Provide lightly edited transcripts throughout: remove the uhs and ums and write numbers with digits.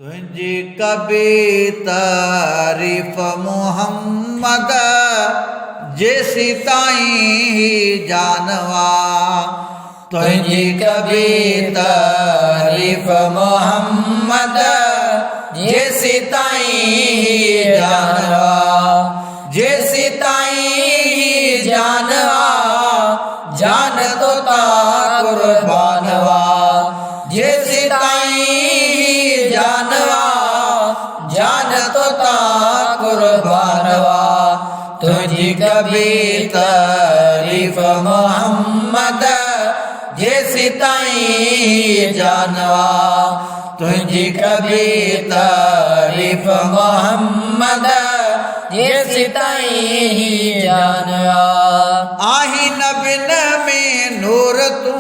तुझी कभी तारीफ मोहम्मद जैसी ताई जानवा। तुझी कभी तारीफ मोहम्मद जैसी ताई जानवा। जैसी ताई जानवा जान तो ता कुर्बानवा। जैसी ताई जानवा जान तो ता कुर्बानवा। तुझी कभी तारीफ मोहम्मद जैसी ताई जानवा। तुझी कभी तारीफ मोहम्मद जैसी ताई जानवा। आही नबिन में नूर तू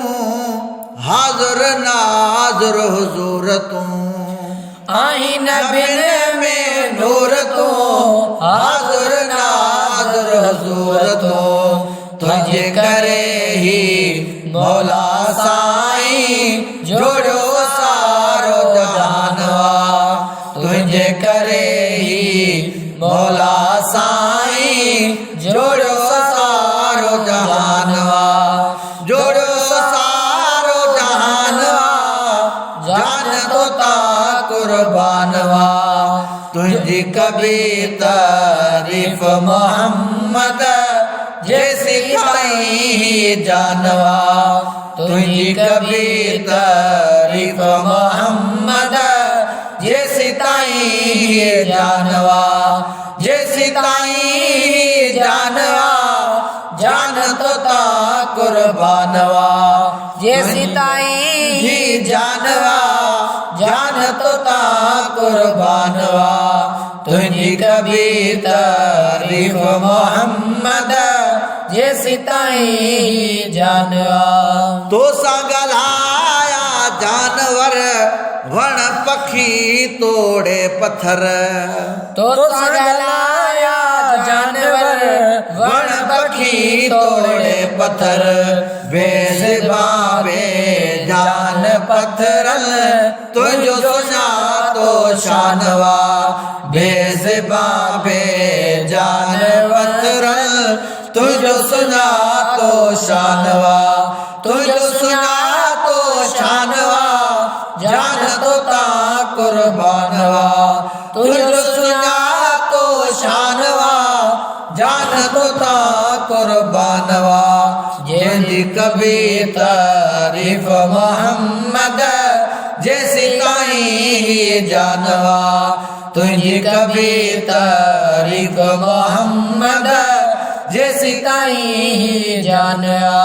हाजुर नाजुर हुजूर तू। आही नबिन में नूर तू हाजुर नाजुर हुजूर तू। तुझे करे ही मौला साईं जोड़ो सारो जहानवा। तुझे करे ही मौला साईं जोड़ो सारो जहानवा। जोड़ो सारो जहानवा जान तो ता कुर्बानवा। तुझी कभी तारीफ मोहम्मद जैसी ताई जानवा। तुझी कभी तारीफ मोहम्मद जैसी ताई जानवा। जैसी ताई जानवा जान तो ता कुर्बानवा। जैसी ताई जानवा जान तो ता कुर्बानवा। तुझी कभी तारीफ मोहम्मद जैसी ताई जानवा। तो सगलाया जानवर वण पखी तोड़े पत्थर। तो सगलाया जानवर वण पखी तोड़े पत्थर। बेज़ बाबे जान पत्थरल तुझो सुना तो शानवा। बेज़ बाबे जान पत्थरल तुझो सुना तो शानवा। तुझो सुना तो शानवा जान तो ता कुर्बानवा। तुझो सुना तो शानवा जान तो ता कुर्बानवा। जैसी कभी तारीफ मोहम्मद जैसी ताई जानवा। तुझी कभी तारीफ मोहम्मद जैसी ताई जानवा।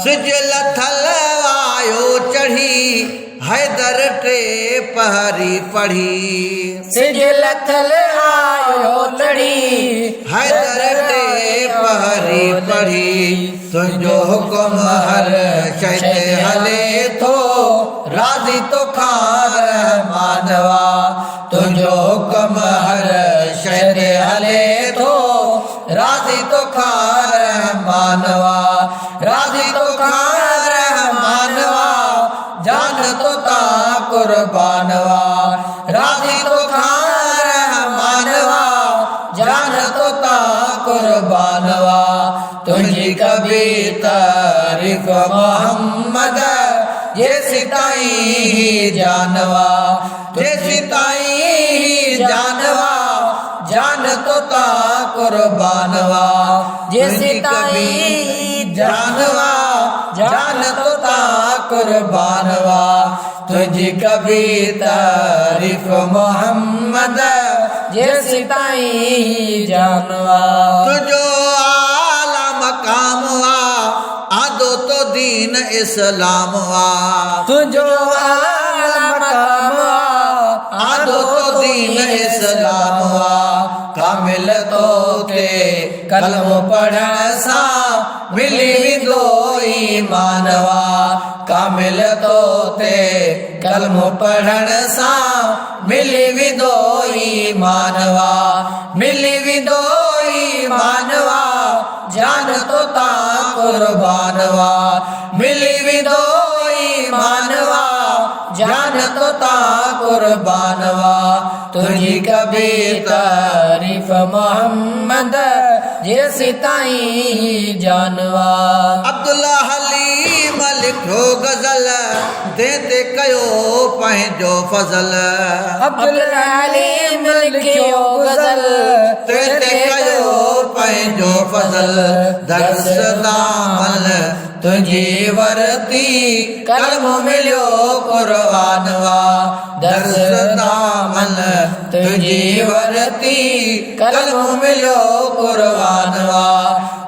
सिजल थलवायो चढ़ी हैदर टे पहरी पढ़ी। सिजल थलवायो चढ़ी हैदर टे पहरी पढ़ी। तुझो हुक्म हर शय हले तो राजी तो खार मानवा। तुझो हुक्म हर शय हले तो राजी तो खार मानवा। राजी तो खार मानवा जान तो ता कुर्बानवा। राजी तो खार मानवा जान तो ता कुर्बानवा। तुझी कभी तारीफ मोहम्मद जैसी ताई जानवा। जैसी ताई जानवा जान तो ता कुर्बानवा। जैसी ताई जानवा जान तो ता कुर्बानवा। तुझी कभी तारीफ मोहम्मद जैसी ताई जानवा। तुझो आला मकाम वा आदो तो दीन इस्लाम वा। तुझो आला मकाम वा आदो तो दीन इस्लाम वा। कामिल तो ते कलम पढ़ण सा मिली दो ईमानवा। कामिल तो ते कलम पढ़ण सा मिली दो ईमानवा। मिली दो ईमानवा जान तो ता कुर्बानवा। मिली दो ईमानवा जान तो ता कुर्बानवा तुझी कभी तारीफ मोहम्मद जैसी ताई जानवा। अब्दुल्ला हलीम लिखो गजल देते कयो पंहिंजो फजल। अब्दुल्ला हलीम लिखियो गजल देते कयो पंहिंजो फजल। दर्स दामन तुझी वरती कलम मिलियो कुर्बानवा। दर्स दामन तुझी वरती कलम मिलियो कुर्बानवा।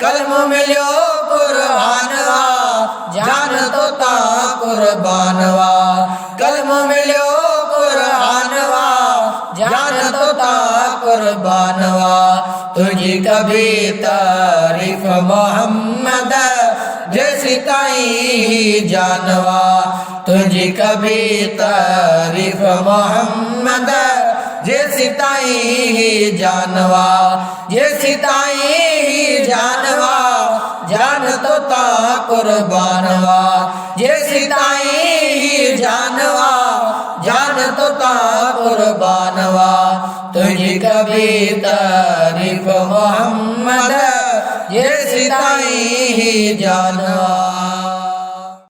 कलम मिलियो कुर्बानवा जान तो ता कुर्बानवा। कलम मिलियो कुर्बानवा जान तो ता कुर्बानवा तुझी कभी तारीफ मोहम्मद जैसी ताई जानवा। तुझी कभी तारीफ मोहम्मद जैसी ताई जानवा। जैसी ताई जानवा जान तो ता कुर्बानवा। जैसी ताई जानवा जान तो ता कुर्बानवा तुझी कभी तारीफ मोहम्मद जैसी ताई जानवा।